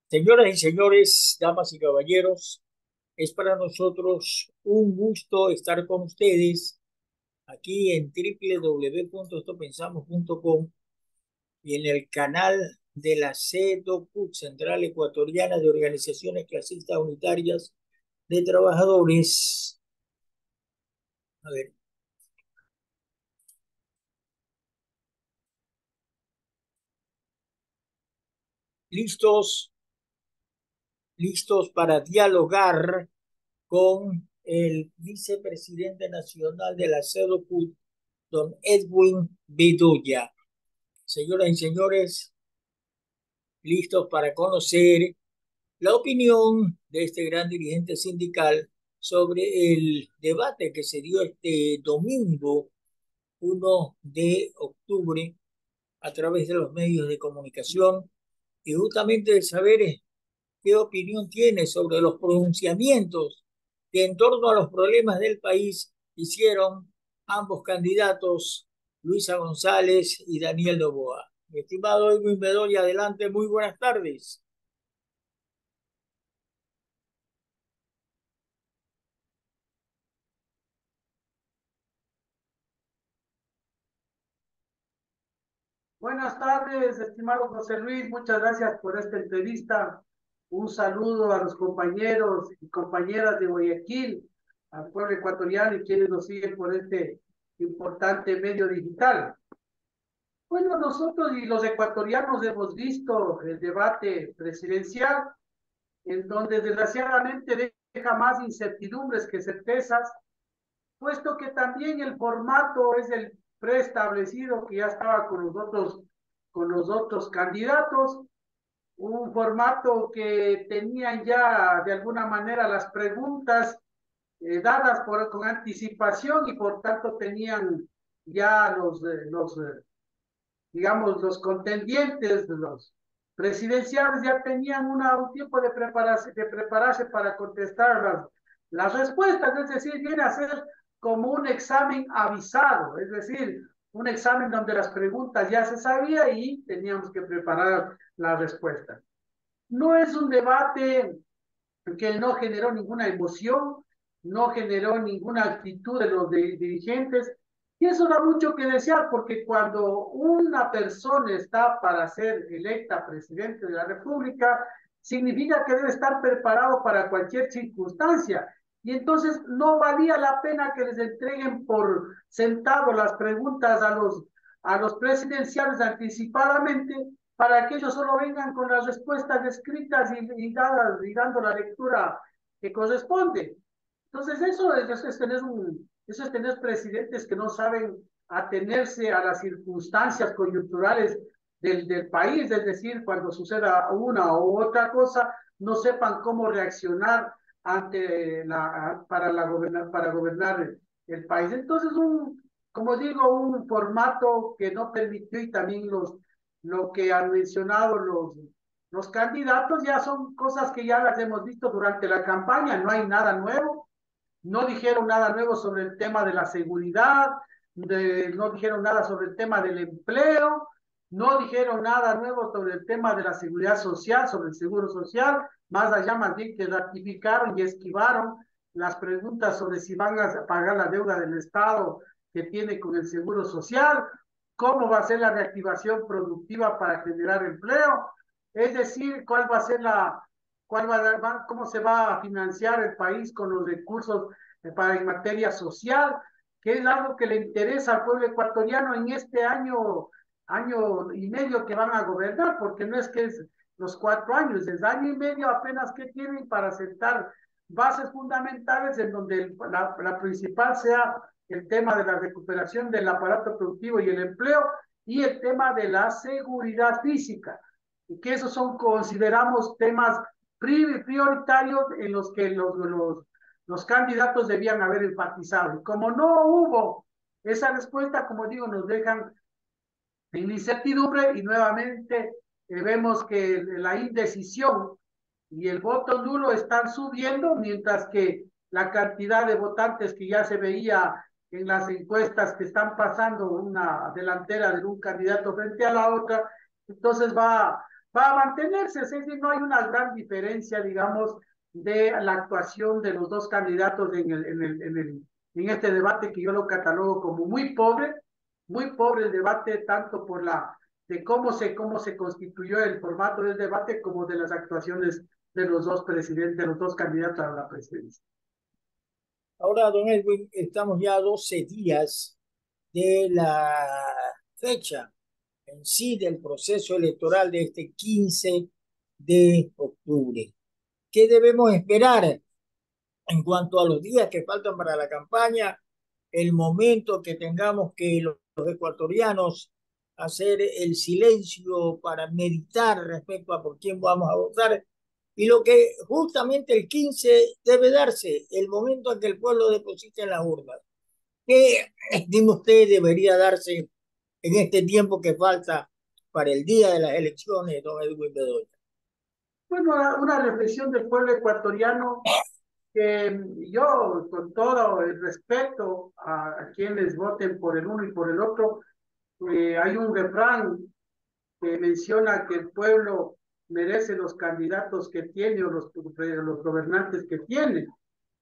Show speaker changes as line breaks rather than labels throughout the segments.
Señoras y señores, damas y caballeros, es para nosotros un gusto estar con ustedes aquí en www.estopensamos.com y en el canal de la CEDOCUT, Central Ecuatoriana de Organizaciones Clasistas Unitarias de Trabajadores. A ver, listos, listos para dialogar con el vicepresidente nacional de la CEDOCUT, don Edwin Bedoya. Señoras y señores, listos para conocer la opinión de este gran dirigente sindical sobre el debate que se dio este domingo 1 de octubre a través de los medios de comunicación y justamente de saber qué opinión tiene sobre los pronunciamientos que en torno a los problemas del país hicieron ambos candidatos, Luisa González y Daniel Noboa. Mi estimado Edwin Bedoya, adelante, muy buenas tardes.
Buenas tardes, estimado José Luis. Muchas gracias por esta entrevista. Un saludo a los compañeros y compañeras de Guayaquil, al pueblo ecuatoriano y quienes nos siguen por este importante medio digital. Bueno, nosotros y los ecuatorianos hemos visto el debate presidencial, en donde desgraciadamente deja más incertidumbres que certezas, puesto que también el formato es el preestablecido que ya estaba con los otros candidatos, un formato que tenían ya de alguna manera las preguntas dadas con anticipación y por tanto tenían ya digamos, los contendientes, los presidenciales ya tenían un tiempo de prepararse para contestar las respuestas, es decir, viene a ser como un examen avisado, es decir, un examen donde las preguntas ya se sabía y teníamos que preparar las respuestas. No es un debate que no generó ninguna emoción, no generó ninguna actitud de los dirigentes, y eso da mucho que desear, porque cuando una persona está para ser electa presidente de la República, significa que debe estar preparado para cualquier circunstancia. Y entonces no valía la pena que les entreguen por sentado las preguntas a los presidenciales anticipadamente, para que ellos solo vengan con las respuestas escritas y dando la lectura que corresponde. Entonces, eso es tener presidentes que no saben atenerse a las circunstancias coyunturales del país, es decir, cuando suceda una u otra cosa, no sepan cómo reaccionar para gobernar el país. Entonces, como digo, un formato que no permitió y también lo que han mencionado los candidatos ya son cosas que ya las hemos visto durante la campaña, no hay nada nuevo, no dijeron nada nuevo sobre el tema de la seguridad, no dijeron nada sobre el tema del empleo, no dijeron nada nuevo sobre el tema de la seguridad social, sobre el seguro social, más allá más bien que ratificaron y esquivaron las preguntas sobre si van a pagar la deuda del Estado que tiene con el seguro social, cómo va a ser la reactivación productiva para generar empleo, es decir, cómo se va a financiar el país con los recursos para en materia social, que es algo que le interesa al pueblo ecuatoriano en este año y medio que van a gobernar, porque no es que es los 4 años, es año y medio apenas que tienen para sentar bases fundamentales en donde la principal sea el tema de la recuperación del aparato productivo y el empleo y el tema de la seguridad física, y que esos son, consideramos, temas prioritarios en los que los candidatos debían haber enfatizado. Y como no hubo esa respuesta, como digo, nos dejan en incertidumbre y nuevamente vemos que la indecisión y el voto nulo están subiendo, mientras que la cantidad de votantes que ya se veía en las encuestas que están pasando una delantera de un candidato frente a la otra, entonces va a mantenerse, es decir, no hay una gran diferencia, digamos, de la actuación de los dos candidatos en este debate que yo lo catalogo como muy pobre el debate, tanto por de cómo se constituyó el formato del debate como de las actuaciones de los dos presidentes, de los dos candidatos a la presidencia.
Ahora, don Edwin, estamos ya a 12 días de la fecha en sí del proceso electoral de este 15 de octubre. ¿Qué debemos esperar en cuanto a los días que faltan para la campaña, el momento que tengamos que los ecuatorianos hacer el silencio para meditar respecto a por quién vamos a votar? Y lo que justamente el 15 debe darse, el momento en que el pueblo deposite en las urnas. ¿Qué estima usted debería darse en este tiempo que falta para el día de las elecciones, don Edwin Bedoya?
Bueno, una reflexión del pueblo ecuatoriano que yo, con todo el respeto a quienes voten por el uno y por el otro, hay un refrán que menciona que el pueblo merece los candidatos que tiene o los gobernantes que tiene.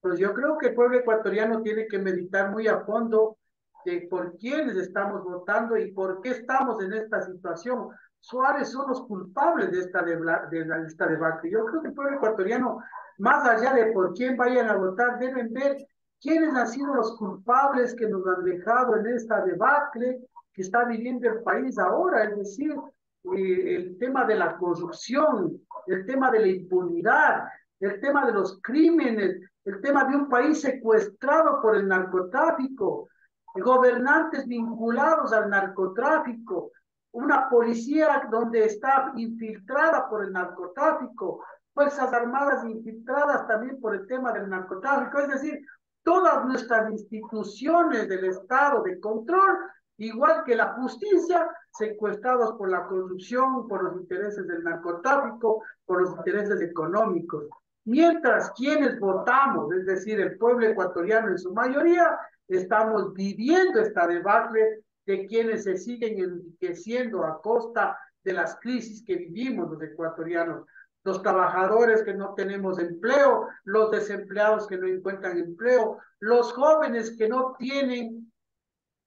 Pues yo creo que el pueblo ecuatoriano tiene que meditar muy a fondo de por quiénes estamos votando y por qué estamos en esta situación. Suárez son los culpables de esta debate. Yo creo que el pueblo ecuatoriano, más allá de por quién vayan a votar, deben ver quiénes han sido los culpables que nos han dejado en esta debacle que está viviendo el país ahora, es decir, el tema de la corrupción, el tema de la impunidad, el tema de los crímenes, el tema de un país secuestrado por el narcotráfico, gobernantes vinculados al narcotráfico, una policía donde está infiltrada por el narcotráfico, fuerzas armadas infiltradas también por el tema del narcotráfico, es decir, todas nuestras instituciones del Estado de control, igual que la justicia, secuestrados por la corrupción, por los intereses del narcotráfico, por los intereses económicos. Mientras quienes votamos, es decir, el pueblo ecuatoriano en su mayoría, estamos viviendo esta debacle de quienes se siguen enriqueciendo a costa de las crisis que vivimos los ecuatorianos. Los trabajadores que no tenemos empleo, los desempleados que no encuentran empleo, los jóvenes que no tienen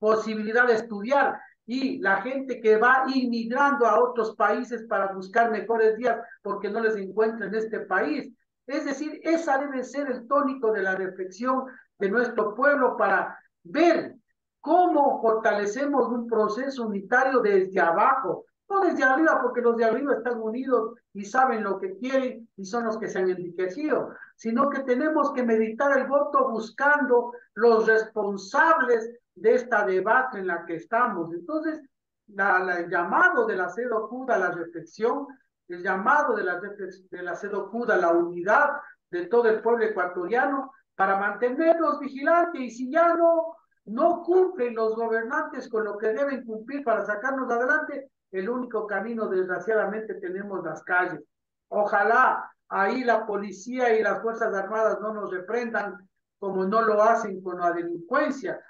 posibilidad de estudiar y la gente que va inmigrando a otros países para buscar mejores días porque no les encuentra en este país. Es decir, esa debe ser el tónico de la reflexión de nuestro pueblo para ver cómo fortalecemos un proceso unitario desde abajo, no desde arriba, porque los de arriba están unidos y saben lo que quieren y son los que se han enriquecido, sino que tenemos que meditar el voto buscando los responsables de esta debate en la que estamos. Entonces, el llamado de la CEDOCUD a la reflexión, el llamado de la CEDOCUD a la unidad de todo el pueblo ecuatoriano para mantenerlos vigilantes y si ya no cumplen los gobernantes con lo que deben cumplir para sacarnos adelante, el único camino, desgraciadamente, tenemos las calles. Ojalá ahí la policía y las Fuerzas Armadas no nos reprendan como no lo hacen con la delincuencia.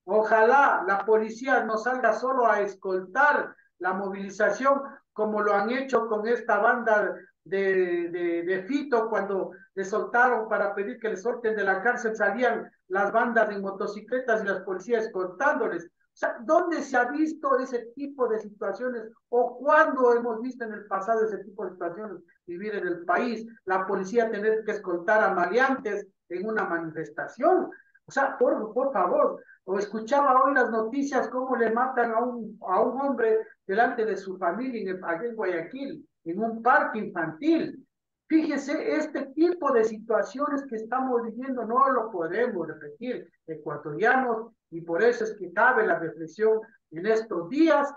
Ojalá la policía no salga solo a escoltar la movilización como lo han hecho con esta banda de Fito cuando le soltaron para pedir que le solten de la cárcel, salían las bandas en motocicletas y las policías escoltándoles. O sea, ¿dónde se ha visto ese tipo de situaciones o cuándo hemos visto en el pasado ese tipo de situaciones vivir en el país? La policía tener que escoltar a maleantes en una manifestación. O sea, por favor, o escuchaba hoy las noticias cómo le matan a un hombre delante de su familia allá en Guayaquil, en un parque infantil. Fíjese, este tipo de situaciones que estamos viviendo no lo podemos repetir, ecuatorianos, y por eso es que cabe la reflexión en estos días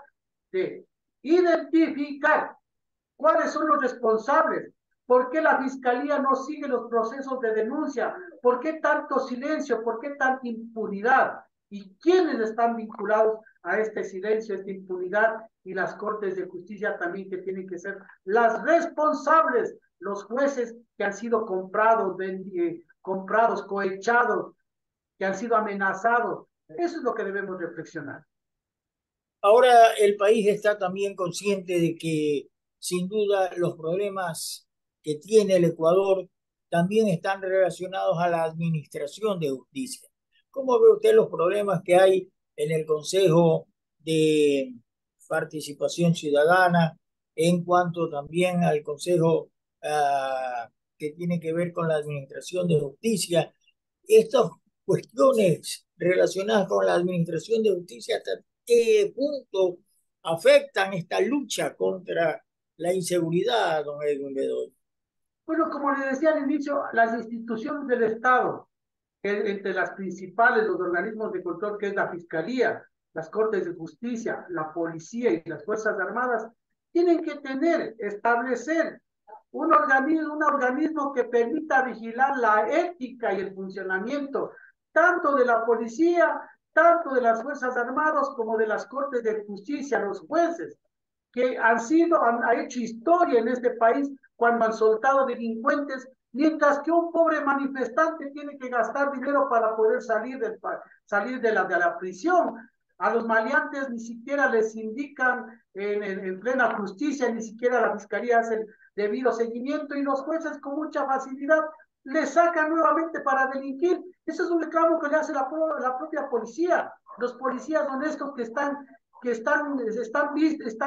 de identificar cuáles son los responsables, por qué la fiscalía no sigue los procesos de denuncia, por qué tanto silencio, por qué tanta impunidad y quiénes están vinculados a este silencio, a esta impunidad y las cortes de justicia también que tienen que ser las responsables, los jueces que han sido comprados, cohechados, que han sido amenazados. Eso es lo que debemos reflexionar.
Ahora el país está también consciente de que sin duda los problemas que tiene el Ecuador también están relacionados a la administración de justicia. ¿Cómo ve usted los problemas que hay en el Consejo de Participación Ciudadana en cuanto también al Consejo que tiene que ver con la administración de justicia? Estas cuestiones relacionadas con la administración de justicia, ¿hasta qué punto afectan esta lucha contra la inseguridad, don Edwin Bedoya?
Bueno, como le decía al inicio, las instituciones del Estado, entre las principales, los organismos de control, que es la Fiscalía, las Cortes de Justicia, la Policía y las Fuerzas Armadas, tienen que establecer un organismo que permita vigilar la ética y el funcionamiento tanto de la policía, tanto de las Fuerzas Armadas como de las Cortes de Justicia, los jueces, que han hecho historia en este país cuando han soltado delincuentes, mientras que un pobre manifestante tiene que gastar dinero para poder salir de la prisión. A los maleantes ni siquiera les indican en plena justicia, ni siquiera la fiscalía hace el debido seguimiento y los jueces con mucha facilidad les sacan nuevamente para delinquir. Eso es un reclamo que le hace la propia policía. Los policías honestos están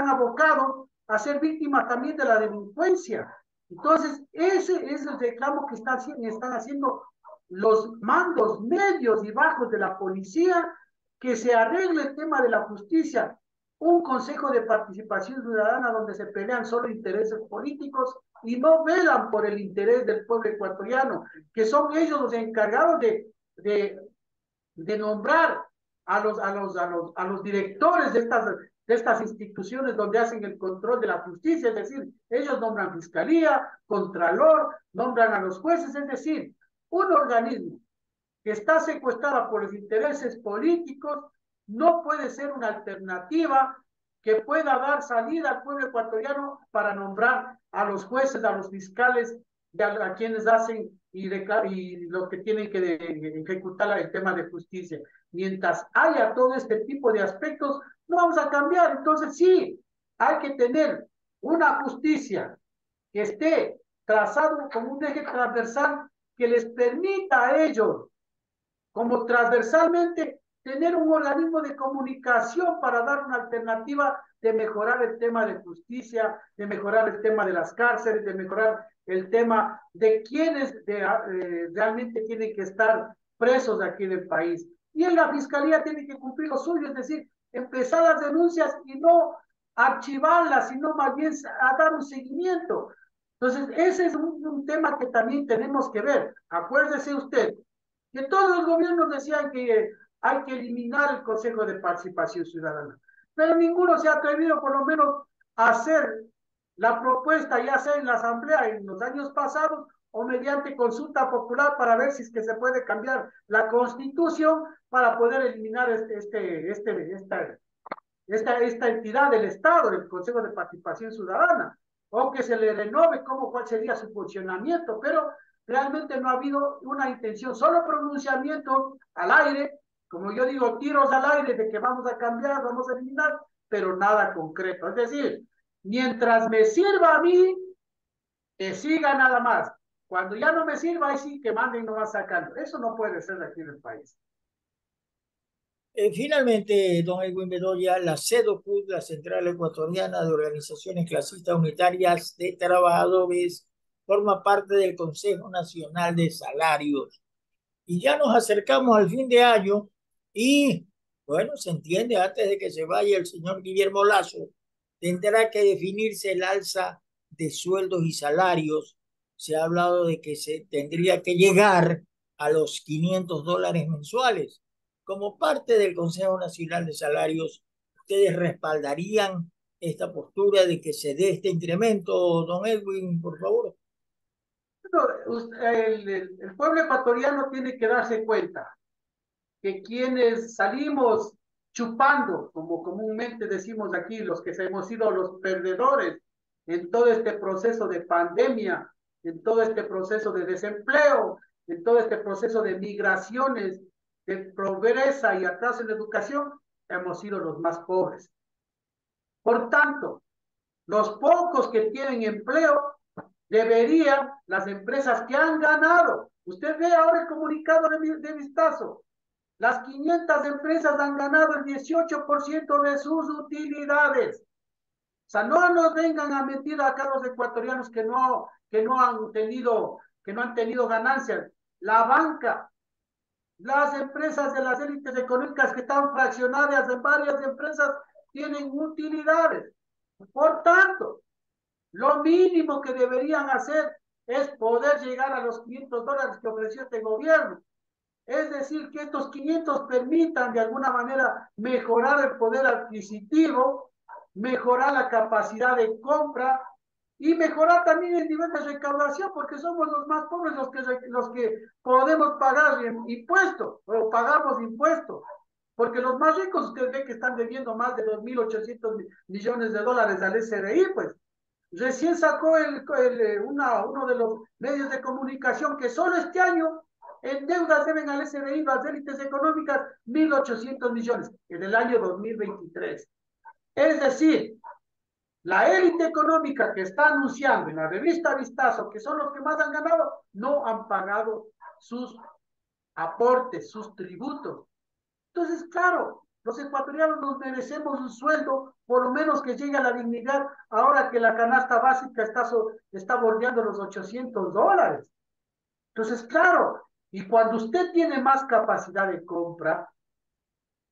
abocados a ser víctimas también de la delincuencia. Entonces, ese es el reclamo que están haciendo los mandos medios y bajos de la policía, que se arregle el tema de la justicia. Un consejo de participación ciudadana donde se pelean solo intereses políticos y no velan por el interés del pueblo ecuatoriano, que son ellos los encargados de nombrar a los directores de estas instituciones donde hacen el control de la justicia, es decir, ellos nombran fiscalía, contralor, nombran a los jueces, es decir, un organismo que está secuestrada por los intereses políticos no puede ser una alternativa que pueda dar salida al pueblo ecuatoriano para nombrar a los jueces, a los fiscales, a quienes hacen y los que tienen que ejecutar el tema de justicia. Mientras haya todo este tipo de aspectos, no vamos a cambiar. Entonces sí, hay que tener una justicia que esté trazado como un eje transversal que les permita a ellos, como transversalmente, tener un organismo de comunicación para dar una alternativa de mejorar el tema de justicia, de mejorar el tema de las cárceles, de mejorar el tema de quienes realmente tienen que estar presos aquí del país. Y en la fiscalía tiene que cumplir lo suyo, es decir, empezar las denuncias y no archivarlas, sino más bien a dar un seguimiento. Entonces, ese es un tema que también tenemos que ver. Acuérdese usted, que todos los gobiernos decían que hay que eliminar el Consejo de Participación Ciudadana, pero ninguno se ha atrevido por lo menos a hacer la propuesta, ya sea en la Asamblea en los años pasados o mediante consulta popular para ver si es que se puede cambiar la Constitución para poder eliminar esta entidad del Estado, el Consejo de Participación Ciudadana, o que se le renove cuál sería su funcionamiento, pero realmente no ha habido una intención, solo pronunciamientos al aire, como yo digo, tiros al aire de que vamos a cambiar, vamos a eliminar, pero nada concreto. Es decir, mientras me sirva a mí, que siga nada más. Cuando ya no me sirva, ahí sí que manden nomás sacando. Eso no puede ser aquí en el país.
Finalmente, don Edwin Bedoya, la CEDOCUT, la Central Ecuatoriana de Organizaciones Clasistas Unitarias de Trabajadores, forma parte del Consejo Nacional de Salarios. Y ya nos acercamos al fin de año y, bueno, se entiende, antes de que se vaya el señor Guillermo Lazo, tendrá que definirse el alza de sueldos y salarios. Se ha hablado de que se tendría que llegar a los $500 mensuales. Como parte del Consejo Nacional de Salarios, ¿ustedes respaldarían esta postura de que se dé este incremento, don Edwin, por favor?
El pueblo ecuatoriano tiene que darse cuenta que quienes salimos chupando, como comúnmente decimos aquí, los que hemos sido los perdedores en todo este proceso de pandemia, en todo este proceso de desempleo, en todo este proceso de migraciones, de pobreza y atraso en la educación, hemos sido los más pobres. Por tanto, los pocos que tienen empleo deberían, las empresas que han ganado, usted ve ahora el comunicado de vistazo, las 500 empresas han ganado el 18% de sus utilidades. O sea, no nos vengan a mentir acá los ecuatorianos que no han tenido ganancias. La banca, las empresas de las élites económicas que están fraccionadas en varias empresas tienen utilidades. Por tanto, lo mínimo que deberían hacer es poder llegar a los $500 que ofreció este gobierno. Es decir, que estos 500 permitan de alguna manera mejorar el poder adquisitivo, mejorar la capacidad de compra y mejorar también el nivel de recaudación, porque somos los más pobres los que podemos pagar impuestos o pagamos impuestos. Porque los más ricos, usted ve que están debiendo más de 2.800 millones de dólares al SRI, pues. Recién sacó uno de los medios de comunicación que solo este año en deudas deben al SRI, las élites económicas, 1.800 millones en el año 2023. Es decir, la élite económica que está anunciando en la revista Vistazo que son los que más han ganado, no han pagado sus aportes, sus tributos. Entonces, claro, los ecuatorianos nos merecemos un sueldo, por lo menos que llegue a la dignidad, ahora que la canasta básica está bordeando los $800. Entonces, claro, y cuando usted tiene más capacidad de compra,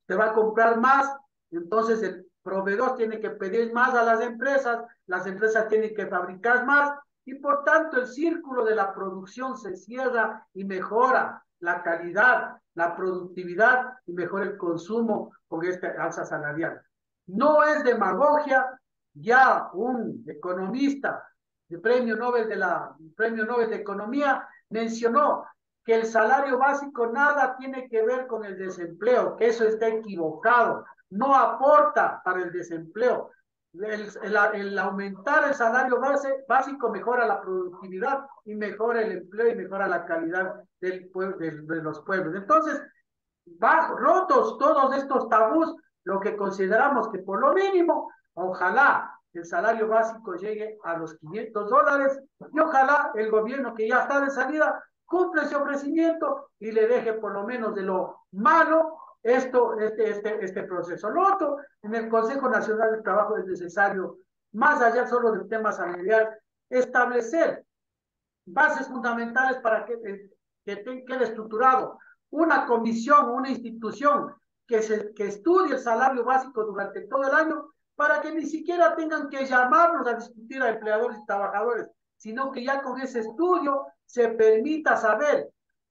te va a comprar más, entonces el proveedor tiene que pedir más a las empresas tienen que fabricar más, y por tanto el círculo de la producción se cierra y mejora la calidad, la productividad y mejora el consumo con esta alza salarial. No es demagogia, ya un economista de Premio Nobel de Economía mencionó que el salario básico nada tiene que ver con el desempleo, que eso está equivocado, no aporta para el desempleo. El aumentar el salario básico mejora la productividad y mejora el empleo y mejora la calidad de los pueblos. Entonces, rotos todos estos tabús, lo que consideramos que por lo mínimo, ojalá el salario básico llegue a los $500 y ojalá el gobierno que ya está de salida cumpla ese ofrecimiento y le deje por lo menos de lo malo este proceso. Lo otro, en el Consejo Nacional del Trabajo es necesario, más allá solo del tema salarial, establecer bases fundamentales para que quede estructurado una comisión, una institución que estudie el salario básico durante todo el año para que ni siquiera tengan que llamarnos a discutir a empleadores y trabajadores, sino que ya con ese estudio se permita saber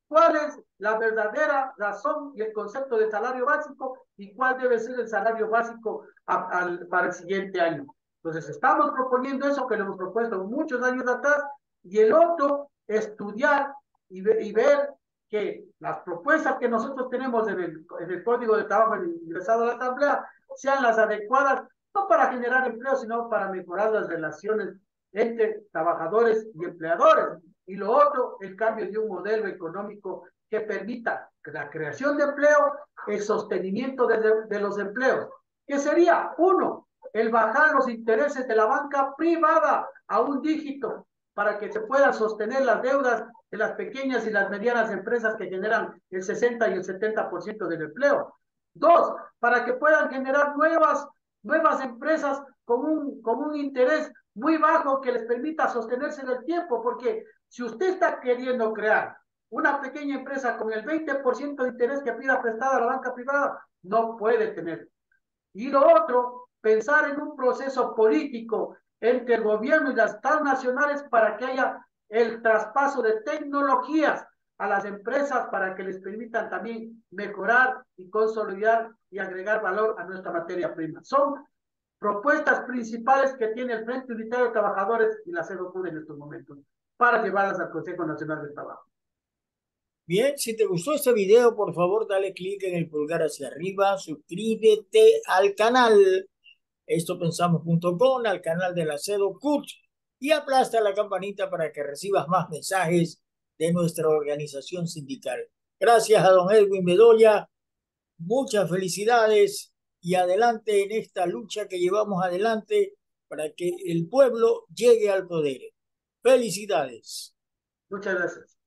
cuál es la verdadera razón y el concepto de salario básico y cuál debe ser el salario básico para el siguiente año. Entonces, estamos proponiendo eso que lo hemos propuesto muchos años atrás, y el otro, estudiar y ver que las propuestas que nosotros tenemos en el Código de Trabajo ingresado a la Asamblea sean las adecuadas, no para generar empleo, sino para mejorar las relaciones entre trabajadores y empleadores. Y lo otro, el cambio de un modelo económico que permita la creación de empleo, el sostenimiento de los empleos, que sería, uno, el bajar los intereses de la banca privada a un dígito para que se puedan sostener las deudas de las pequeñas y las medianas empresas que generan el 60 y el 70% del empleo. Dos, para que puedan generar nuevas empresas con un interés muy bajo que les permita sostenerse en el tiempo, porque si usted está queriendo crear una pequeña empresa con el 20% de interés que pida prestada a la banca privada, no puede tener. Y lo otro, pensar en un proceso político entre el gobierno y las transnacionales para que haya el traspaso de tecnologías a las empresas para que les permitan también mejorar y consolidar y agregar valor a nuestra materia prima. Son propuestas principales que tiene el Frente Unitario de Trabajadores y la CEDOCUD en estos momentos para llevarlas al Consejo Nacional del Trabajo.
Bien, si te gustó este video, por favor, dale clic en el pulgar hacia arriba, suscríbete al canal estopensamos.com, al canal de la CEDOCUT y aplasta la campanita para que recibas más mensajes de nuestra organización sindical. Gracias a don Edwin Bedoya, muchas felicidades y adelante en esta lucha que llevamos adelante para que el pueblo llegue al poder. Felicidades.
Muchas gracias.